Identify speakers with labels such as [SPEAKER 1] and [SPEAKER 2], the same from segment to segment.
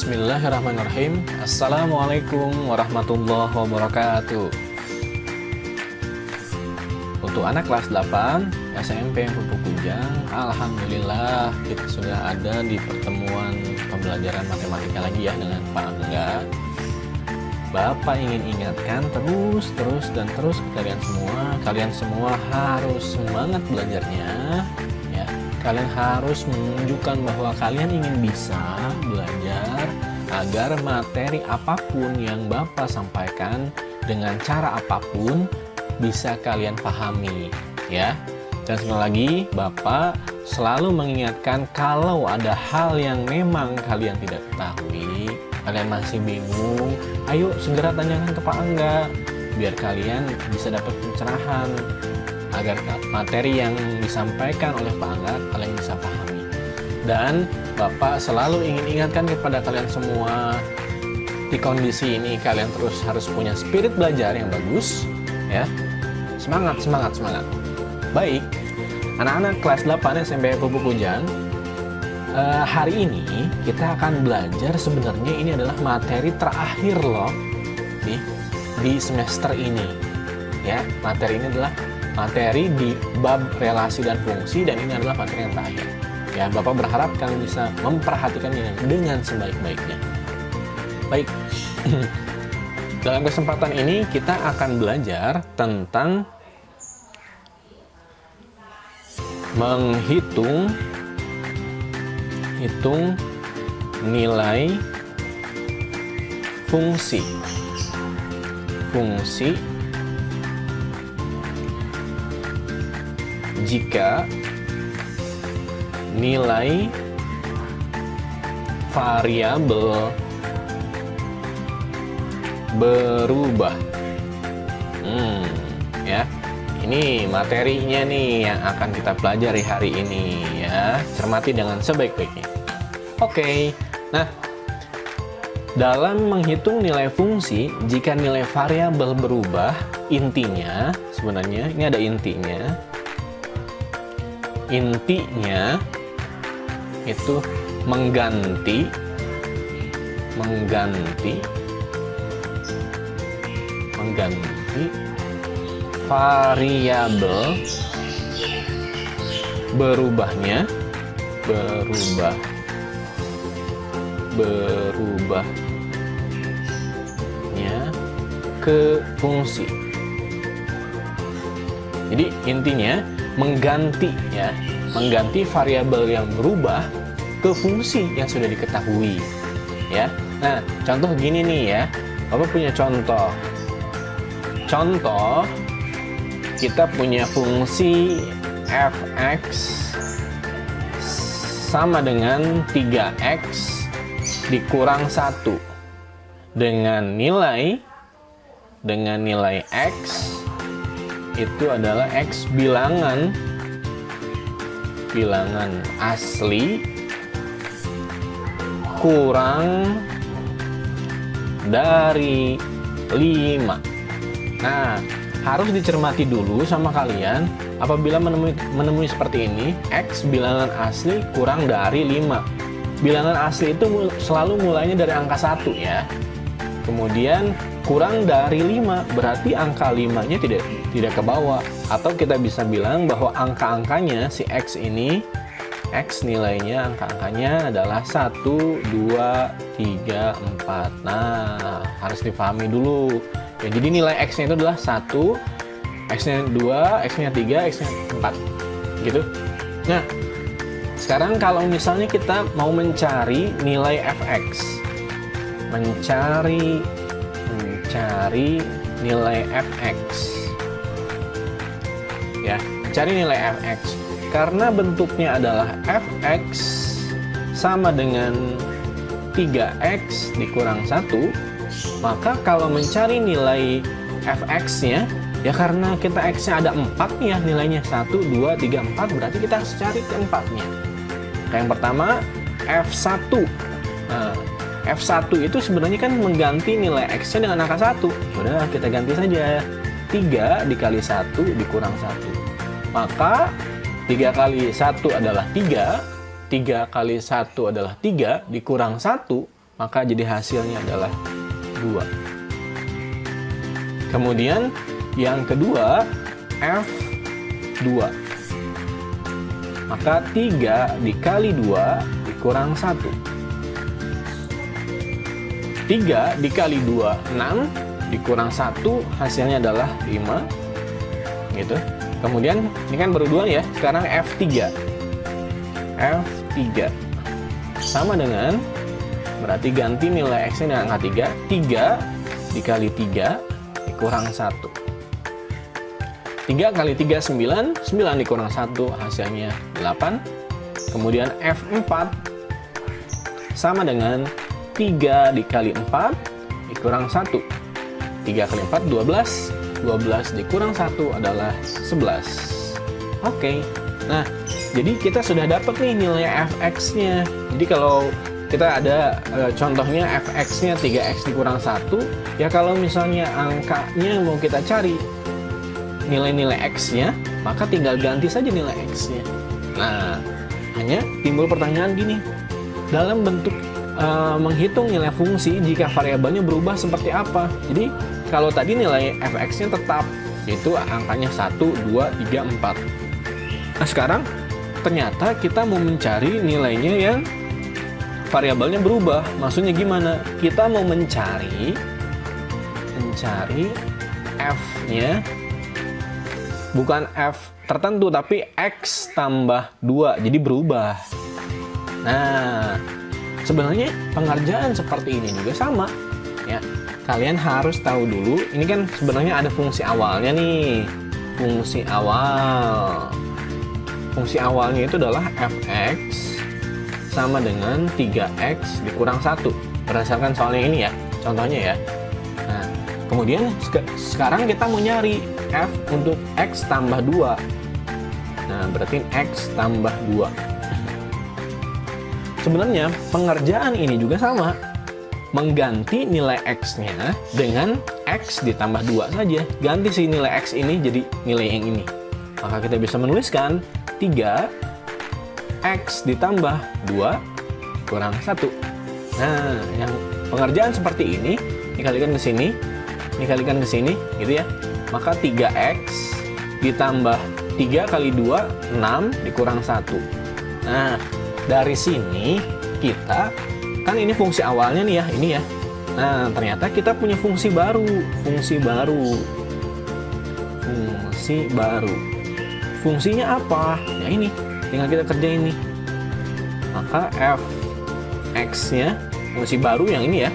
[SPEAKER 1] Bismillahirrahmanirrahim. Assalamualaikum warahmatullahi wabarakatuh. Untuk anak kelas 8 SMP Pupuk Kujang, alhamdulillah kita sudah ada di pertemuan pembelajaran matematika lagi ya dengan Pak Angga. Bapak ingin ingatkan terus kalian semua harus semangat belajarnya ya. Kalian harus menunjukkan bahwa kalian ingin bisa belajar agar materi apapun yang Bapak sampaikan dengan cara apapun bisa kalian pahami ya. Dan sekali lagi Bapak selalu mengingatkan kalau ada hal yang memang kalian tidak ketahui, kalian masih bingung, ayo segera tanyakan ke Pak Angga biar kalian bisa dapat pencerahan agar materi yang disampaikan oleh Pak Angga kalian bisa pahami. Dan Bapak selalu ingin ingatkan kepada kalian semua, di kondisi ini kalian terus harus punya spirit belajar yang bagus ya. Semangat. Baik, anak-anak kelas 8 SMP Pupuk Kujang, hari ini kita akan belajar, sebenarnya ini adalah materi terakhir loh di semester ini ya. Materi ini adalah materi di bab relasi dan fungsi, dan ini adalah materi yang terakhir ya. Bapak berharap kalian bisa memperhatikannya dengan sebaik-baiknya. Baik. Dalam kesempatan ini kita akan belajar tentang menghitung nilai fungsi jika nilai variabel berubah. Ya, ini materinya nih yang akan kita pelajari hari ini ya. Cermati dengan sebaik-baiknya. Oke. Nah, dalam menghitung nilai fungsi jika nilai variabel berubah, intinya sebenarnya ini ada intinya. Intinya itu mengganti variabel berubahnya ke fungsi. Jadi intinya mengganti variabel yang berubah ke fungsi yang sudah diketahui ya. Nah, contoh gini nih ya. Bapak punya contoh, kita punya fungsi fx sama dengan 3x dikurang 1 dengan nilai x itu adalah x bilangan asli kurang dari 5. Nah, harus dicermati dulu sama kalian apabila menemui seperti ini, x bilangan asli kurang dari 5. Bilangan asli itu selalu mulainya dari angka 1 ya. Kemudian kurang dari 5 berarti angka 5-nya tidak ke bawah, atau kita bisa bilang bahwa angka-angkanya si x ini, x nilainya angka-angkanya adalah 1, 2, 3, 4. Nah, harus dipahami dulu. Ya, jadi nilai x-nya itu adalah 1, x-nya 2, x-nya 3, x-nya 4. Gitu. Nah, sekarang kalau misalnya kita mau mencari nilai fx. Mencari nilai fx. Ya, mencari nilai fx. Karena bentuknya adalah fx sama dengan 3x dikurang 1, maka kalau mencari nilai fx-nya, ya karena kita x-nya ada 4 nih ya, nilainya 1, 2, 3, 4, berarti kita harus cari keempatnya. Yang pertama, f1. Nah, f1 itu sebenarnya kan mengganti nilai x-nya dengan angka 1. Udah, kita ganti saja. 3 dikali 1 dikurang 1. Maka 3 kali 1 adalah 3, 3 kali 1 adalah 3, dikurang 1, maka jadi hasilnya adalah 2. Kemudian yang kedua, F2. Maka 3 dikali 2 dikurang 1. 3 dikali 2, 6, dikurang 1, hasilnya adalah 5. Gitu. Kemudian, ini kan baru 2 ya, sekarang F3. F3. Sama dengan, berarti ganti nilai X-nya dengan angka 3. 3 dikali 3 dikurang 1. 3 kali 3, 9. 9 dikurang 1, hasilnya 8. Kemudian F4 sama dengan 3 dikali 4 dikurang 1. 3 kali 4, 12. 12 dikurang 1 adalah 11. Oke. Nah, jadi kita sudah dapat nih nilai fx-nya. Jadi kalau kita ada contohnya fx-nya 3x dikurang 1, ya kalau misalnya angkanya mau kita cari nilai-nilai x-nya, maka tinggal ganti saja nilai x-nya. Nah, hanya timbul pertanyaan gini, dalam bentuk menghitung nilai fungsi jika variabelnya berubah seperti apa? Jadi, kalau tadi nilai fx-nya tetap, yaitu angkanya 1, 2, 3, 4. Nah, sekarang ternyata kita mau mencari nilainya yang variabelnya berubah. Maksudnya gimana? Kita mau mencari f-nya bukan f tertentu, tapi x tambah 2, jadi berubah. Nah, sebenarnya pengerjaan seperti ini juga sama. Ya, kalian harus tahu dulu, ini kan sebenarnya ada fungsi awalnya nih. Fungsi awal. Fungsi awalnya itu adalah fx sama dengan 3x dikurang 1. Berdasarkan soalnya ini ya, contohnya ya. Nah, kemudian sekarang kita mau nyari f untuk x tambah 2. Nah, berarti x tambah 2. Sebenarnya pengerjaan ini juga sama. Mengganti nilai x-nya dengan x ditambah 2 saja. Ganti si nilai x ini jadi nilai yang ini. Maka kita bisa menuliskan 3 x ditambah 2 kurang 1. Nah, yang pengerjaan seperti ini dikalikan ke sini, dikalikan ke sini, gitu ya. Maka 3x ditambah 3 kali 2, 6 dikurang 1. Nah, dari sini kita, kan ini fungsi awalnya nih ya, ini ya. Nah, ternyata kita punya fungsi baru. Fungsinya apa? Ya ini, tinggal kita kerjain nih. Maka fx-nya, fungsi baru yang ini ya.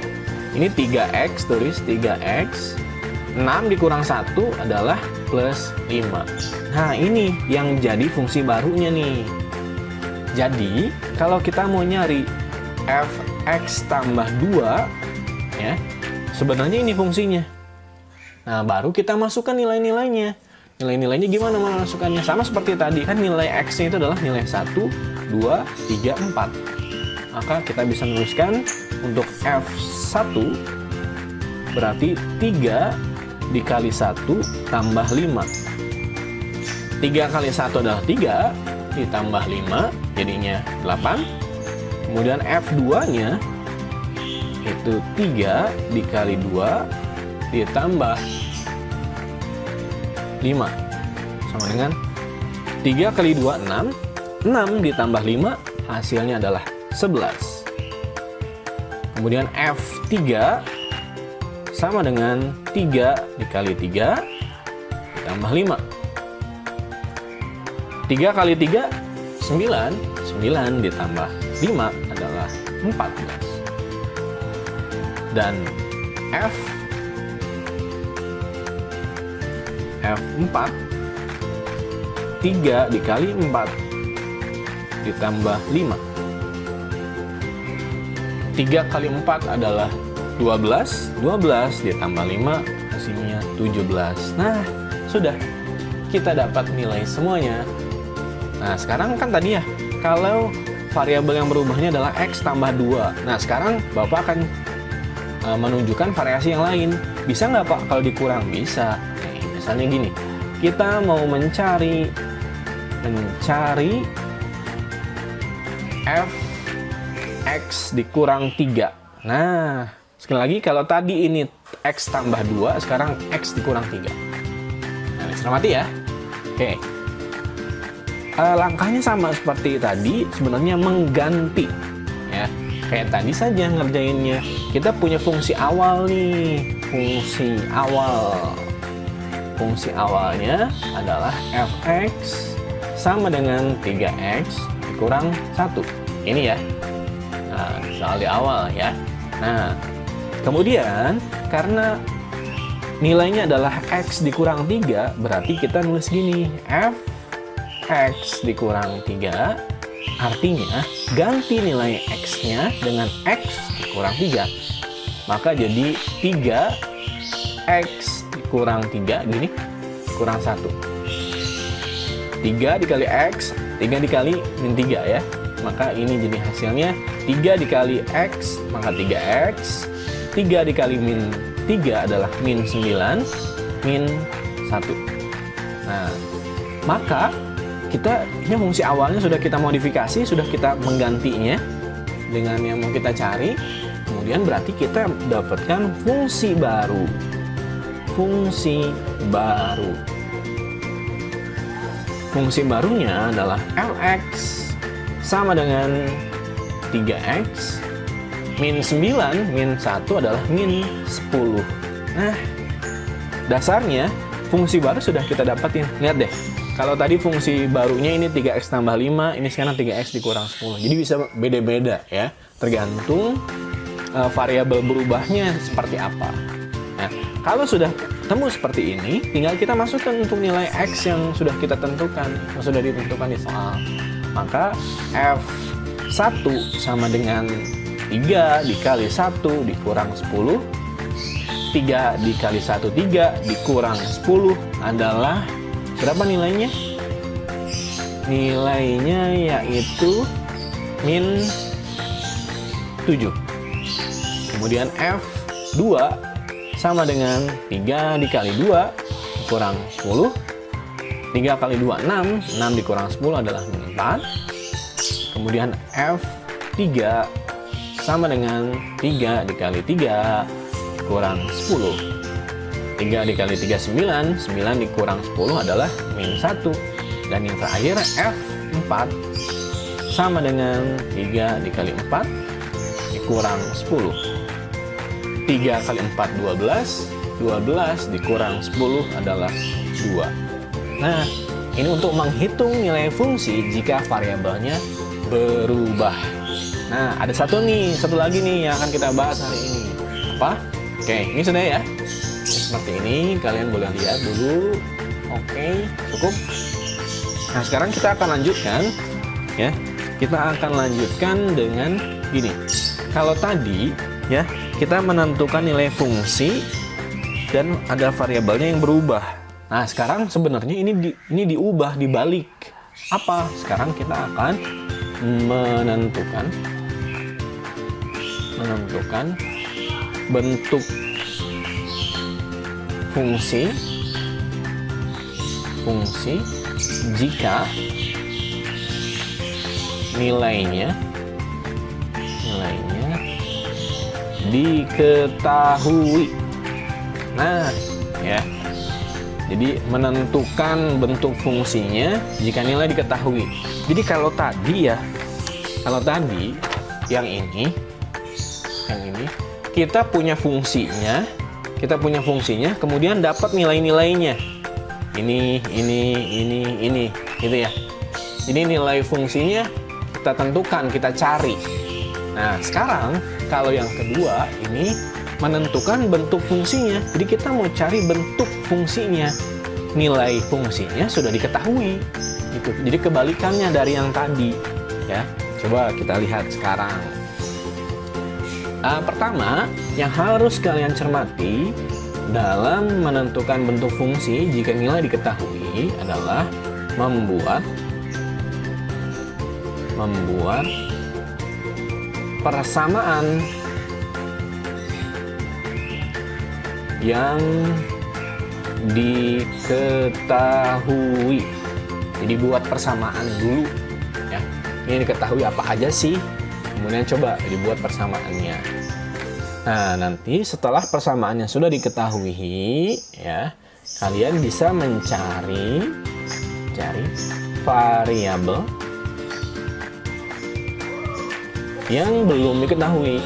[SPEAKER 1] Ini 3x, tulis 3x. 6 dikurang 1 adalah plus 5. Nah, ini yang jadi fungsi barunya nih. Jadi, kalau kita mau nyari fx tambah 2, ya, sebenarnya ini fungsinya. Nah, baru kita masukkan nilai-nilainya. Nilai-nilainya gimana masukkannya? Sama seperti tadi, kan nilai x-nya itu adalah nilai 1, 2, 3, 4. Maka kita bisa menuliskan untuk f1 berarti 3 dikali 1 tambah 5. 3 kali 1 adalah 3, ditambah 5, jadinya 8. Kemudian F2-nya itu 3 dikali 2 ditambah 5. Sama dengan 3 kali 2, 6. 6 ditambah 5, hasilnya adalah 11. Kemudian F3 sama dengan 3 dikali 3 ditambah 5. 3 kali 3, 9. 9 ditambah 5 adalah 14. Dan F4, 3 dikali 4 ditambah 5. 3 kali 4 adalah 12, 12 ditambah 5 hasilnya 17. Nah, sudah kita dapat nilai semuanya. Nah, sekarang kan tadi ya, kalau variabel yang berubahnya adalah x tambah 2. Nah, sekarang Bapak akan menunjukkan variasi yang lain. Bisa nggak Pak kalau dikurang? Bisa. Nih, misalnya gini, kita mau mencari fx dikurang 3. Nah, sekali lagi kalau tadi ini X tambah 2, sekarang X dikurang 3. Nah, cermati ya. Oke. Langkahnya sama seperti tadi, sebenarnya mengganti. Ya, kayak tadi saja ngerjainnya. Kita punya fungsi awal nih, fungsi awal. Fungsi awalnya adalah fx sama dengan 3x dikurang 1. Ini ya. Nah, soal di awal ya. Nah, kemudian karena nilainya adalah x dikurang 3, berarti kita nulis gini, fx dikurang 3, artinya ganti nilai x-nya dengan x dikurang 3. Maka jadi 3x dikurang 3, gini, kurang 1. 3 dikali x, 3 dikali min 3 ya. Maka ini jadi hasilnya 3 dikali x, maka 3x. 3 dikali min 3 adalah min 9, min 1. Nah, maka kita, ini fungsi awalnya sudah kita modifikasi, sudah kita menggantinya dengan yang mau kita cari. Kemudian berarti kita dapatkan fungsi baru. Fungsi baru. Fungsi barunya adalah fx sama dengan 3x min 9 min 1 adalah min 10. Nah, dasarnya fungsi baru sudah kita dapatin. Lihat deh, kalau tadi fungsi barunya ini 3x tambah 5, ini sekarang 3x dikurang 10. Jadi bisa beda-beda ya, tergantung variabel berubahnya seperti apa. Nah, kalau sudah temu seperti ini, tinggal kita masukkan untuk nilai x yang sudah kita tentukan, yang sudah ditentukan di soal. Maka f1 sama dengan 3 dikali 1 dikurang 10. 3 dikali 1, 3 dikurang 10 adalah berapa nilainya? Nilainya yaitu min 7. Kemudian f2 sama dengan 3 dikali 2 dikurang 10. 3 kali 2, 6. 6 dikurang 10 adalah 4. Kemudian F3 sama dengan 3 dikali 3 kurang 10. 3 dikali 3, 9. 9 dikurang 10 adalah min 1. Dan yang terakhir F4 sama dengan 3 dikali 4 dikurang 10. 3 kali 4, 12. 12 dikurang 10 adalah 2. Nah, ini untuk menghitung nilai fungsi jika variabelnya berubah. Nah, ada satu lagi nih yang akan kita bahas hari ini. Apa? Oke, ini sudah ya. Seperti ini, kalian boleh lihat dulu. Oke, cukup. Nah, sekarang kita akan lanjutkan ya. Kita akan lanjutkan dengan gini. Kalau tadi ya, kita menentukan nilai fungsi dan ada variabelnya yang berubah. Nah, sekarang sebenarnya ini diubah, dibalik. Apa? Sekarang kita akan menentukan bentuk fungsi jika nilainya diketahui. Nah, ya. Jadi menentukan bentuk fungsinya jika nilai diketahui. Jadi kalau tadi yang ini kita punya fungsinya, kemudian dapat nilai-nilainya. Ini, gitu ya. Jadi nilai fungsinya kita tentukan, kita cari. Nah, sekarang kalau yang kedua ini menentukan bentuk fungsinya. Jadi kita mau cari bentuk fungsinya. Nilai fungsinya sudah diketahui. Gitu. Jadi kebalikannya dari yang tadi. Ya, coba kita lihat sekarang. Pertama, yang harus kalian cermati dalam menentukan bentuk fungsi jika nilai diketahui adalah membuat persamaan yang diketahui. Jadi buat persamaan dulu ya. Ini diketahui apa aja sih, kemudian coba dibuat persamaannya. Nah, nanti setelah persamaannya sudah diketahui, ya, kalian bisa mencari variabel yang belum diketahui.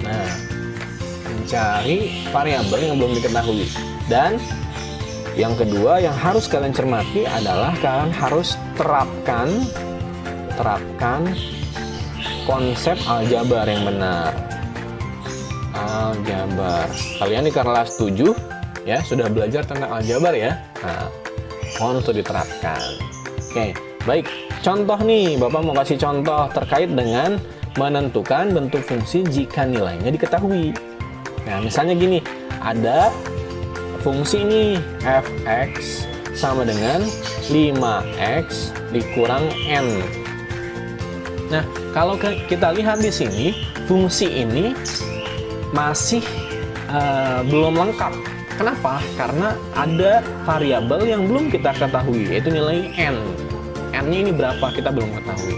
[SPEAKER 1] Nah, mencari variabel yang belum diketahui. Dan yang kedua yang harus kalian cermati adalah kalian harus terapkan konsep aljabar yang benar. Aljabar. Kalian di kelas 7 ya sudah belajar tentang aljabar ya. Nah, mohon untuk diterapkan. Oke, baik. Contoh nih, Bapak mau kasih contoh terkait dengan menentukan bentuk fungsi jika nilainya diketahui. Nah, misalnya gini, ada fungsi ini f(x) sama dengan 5x dikurang n. Nah, kalau kita lihat di sini, fungsi ini masih belum lengkap. Kenapa? Karena ada variabel yang belum kita ketahui, yaitu nilai n. N-nya ini berapa kita belum ketahui.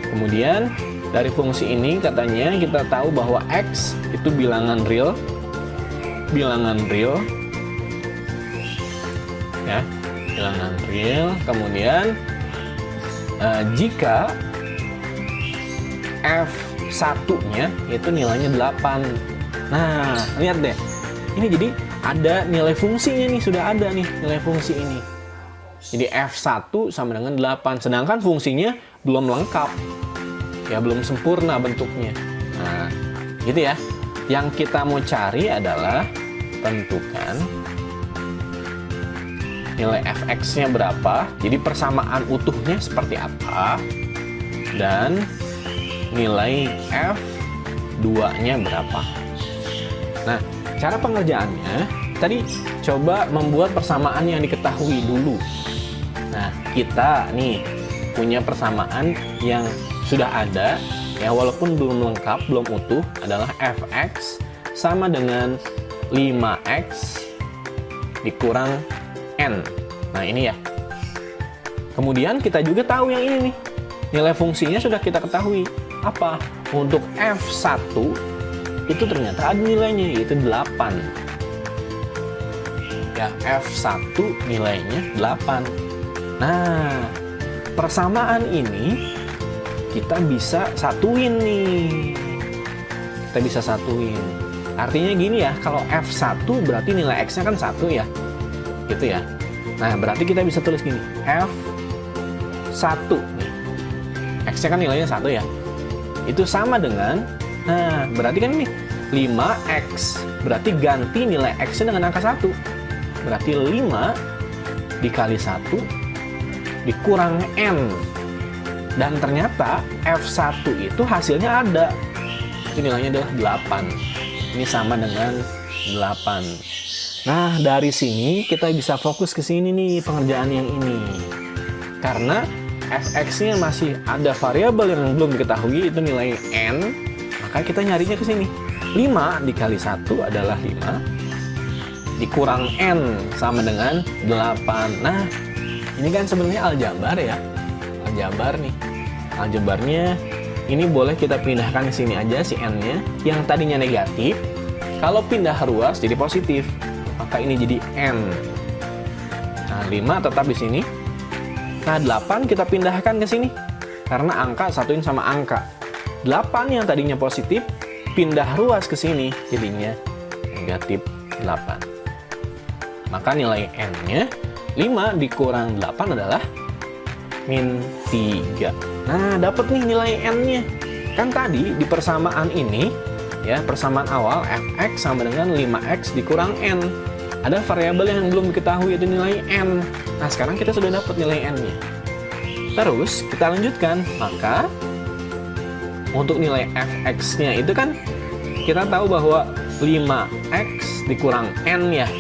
[SPEAKER 1] Kemudian dari fungsi ini katanya kita tahu bahwa x itu bilangan real, ya, bilangan real. Kemudian jika f1-nya itu nilainya 8. Nah, lihat deh. Ini jadi ada nilai fungsinya nih, sudah ada nih nilai fungsi ini. Jadi f1 sama dengan 8, sedangkan fungsinya belum lengkap. Ya, belum sempurna bentuknya. Nah, gitu ya. Yang kita mau cari adalah tentukan nilai fx-nya berapa. Jadi persamaan utuhnya seperti apa. Dan nilai f2-nya berapa. Nah, cara pengerjaannya tadi coba membuat persamaan yang diketahui dulu. Nah, kita nih punya persamaan yang sudah ada, ya walaupun belum lengkap, belum utuh, adalah fx sama dengan 5x dikurang n. Nah, ini ya. Kemudian kita juga tahu yang ini nih. Nilai fungsinya sudah kita ketahui. Apa? Untuk f1 itu ternyata ada nilainya, yaitu 8. Ya, f1 nilainya 8. Nah, persamaan ini kita bisa satuin nih. Kita bisa satuin. Artinya gini ya, kalau f1 berarti nilai x-nya kan 1 ya. Gitu ya. Nah, berarti kita bisa tulis gini. f1 nih. X-nya kan nilainya 1 ya. Itu sama dengan, nah berarti kan ini 5x, berarti ganti nilai x-nya dengan angka 1. Berarti 5 dikali 1 dikurang n. Dan ternyata f1 itu hasilnya ada. Itu nilainya adalah 8. Ini sama dengan 8. Nah, dari sini kita bisa fokus ke sini nih, pengerjaan yang ini. Karena fx-nya masih ada variabel yang belum diketahui, itu nilai n, maka kita nyarinya ke sini. 5 dikali 1 adalah 5 dikurang n sama dengan 8. Nah, ini kan sebenarnya aljabar ya. Aljabar nih. Aljabarnya ini boleh kita pindahkan ke sini aja si n-nya. Yang tadinya negatif, kalau pindah ruas jadi positif, maka ini jadi n. Nah, 5 tetap di sini. Nah, 8 kita pindahkan ke sini. Karena angka satuin sama angka. 8 yang tadinya positif, pindah ruas ke sini, jadinya negatif 8. Maka nilai n-nya 5 dikurang 8 adalah min 3. Nah, dapat nih nilai n-nya. Kan tadi di persamaan ini, ya persamaan awal fx sama dengan 5x dikurang n. Ada variabel yang belum diketahui, yaitu nilai n. Nah, sekarang kita sudah dapat nilai n-nya. Terus, kita lanjutkan. Maka, untuk nilai fx-nya itu kan, kita tahu bahwa 5x dikurang n ya.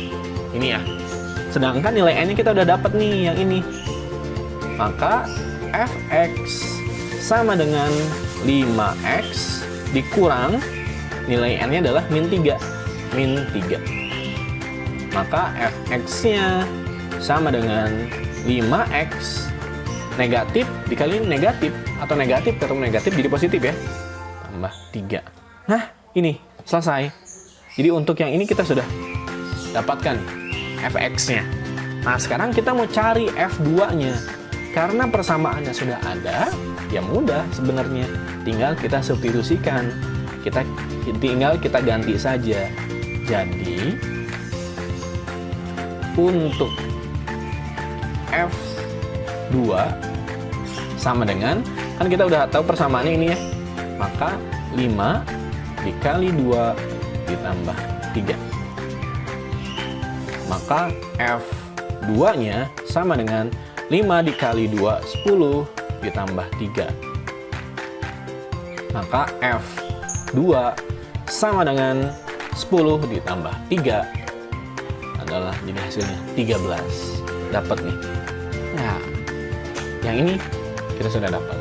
[SPEAKER 1] Ini ya. Sedangkan nilai n-nya kita udah dapat nih, yang ini. Maka, fx sama dengan 5x dikurang, nilai n-nya adalah min 3. Min 3. Maka fx-nya sama dengan 5x negatif dikali negatif, atau negatif ketemu negatif jadi positif ya. Tambah 3. Nah, ini selesai. Jadi untuk yang ini kita sudah dapatkan fx-nya. Nah, sekarang kita mau cari f2-nya. Karena persamaannya sudah ada, ya mudah sebenarnya. Tinggal kita substitusikan. Tinggal kita ganti saja. Jadi, untuk f2 sama dengan, kan kita udah tahu persamaannya ini ya, maka 5 dikali 2 ditambah 3. Maka f2-nya sama dengan 5 dikali 2, 10 ditambah 3. Maka f2 sama dengan 10 ditambah 3 adalah jadi hasilnya 13. Dapat nih. Nah, yang ini kita sudah dapat.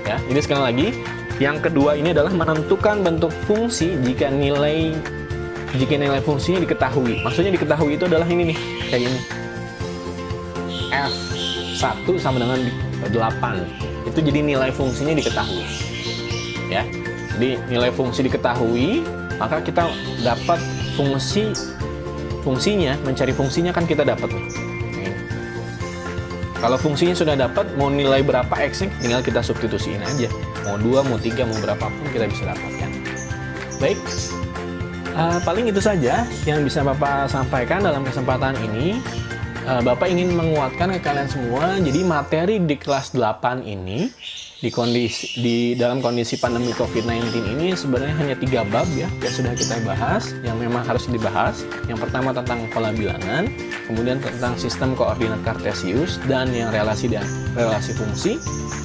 [SPEAKER 1] Ya, jadi sekali lagi, yang kedua ini adalah menentukan bentuk fungsi jika nilai fungsinya diketahui. Maksudnya diketahui itu adalah ini nih, kayak ini. F1 sama dengan 8. Itu jadi nilai fungsinya diketahui. Ya. Jadi nilai fungsi diketahui, maka kita dapat fungsinya, mencari fungsinya kan kita dapat nih. Kalau fungsinya sudah dapat, mau nilai berapa x-nya tinggal kita substitusiin aja. Mau 2, mau 3, mau berapapun kita bisa dapatkan. Baik, paling itu saja yang bisa Bapak sampaikan dalam kesempatan ini. Bapak ingin menguatkan ke kalian semua, jadi materi di kelas 8 ini, dalam kondisi pandemi COVID-19 ini sebenarnya hanya 3 bab ya, yang sudah kita bahas, yang memang harus dibahas. Yang pertama tentang pola bilangan, kemudian tentang sistem koordinat kartesius, dan yang relasi fungsi,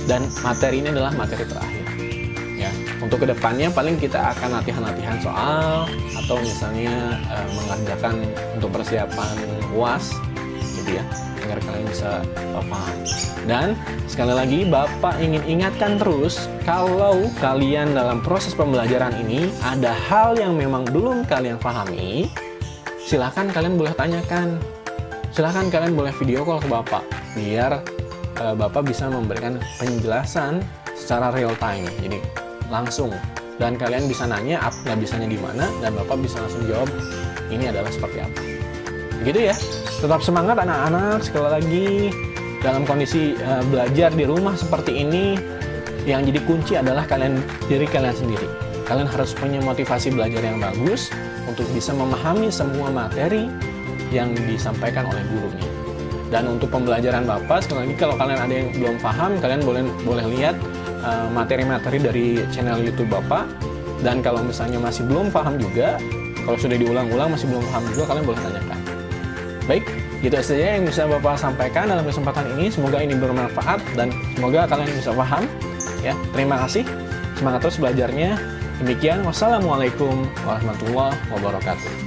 [SPEAKER 1] dan materi ini adalah materi terakhir. Ya, untuk kedepannya paling kita akan latihan soal, atau misalnya mengerjakan untuk persiapan UAS, gitu ya, agar kalian bisa paham. Dan sekali lagi Bapak ingin ingatkan terus, kalau kalian dalam proses pembelajaran ini ada hal yang memang belum kalian pahami, silahkan kalian boleh tanyakan, silahkan kalian boleh video call ke Bapak, biar Bapak bisa memberikan penjelasan secara real time, jadi langsung, dan kalian bisa nanya nggak bisanya di mana, dan Bapak bisa langsung jawab ini adalah seperti apa. Begitu ya. Tetap semangat anak-anak. Sekali lagi, dalam kondisi belajar di rumah seperti ini, yang jadi kunci adalah diri kalian sendiri. Kalian harus punya motivasi belajar yang bagus untuk bisa memahami semua materi yang disampaikan oleh gurunya. Dan untuk pembelajaran Bapak, sekali lagi kalau kalian ada yang belum paham, kalian boleh lihat materi-materi dari channel YouTube Bapak. Dan kalau misalnya masih belum paham juga, kalau sudah diulang-ulang masih belum paham juga, kalian boleh tanyakan. Baik, gitu saja yang bisa Bapak sampaikan dalam kesempatan ini. Semoga ini bermanfaat dan semoga kalian bisa paham. Ya, terima kasih. Semangat terus belajarnya. Demikian, wassalamualaikum warahmatullahi wabarakatuh.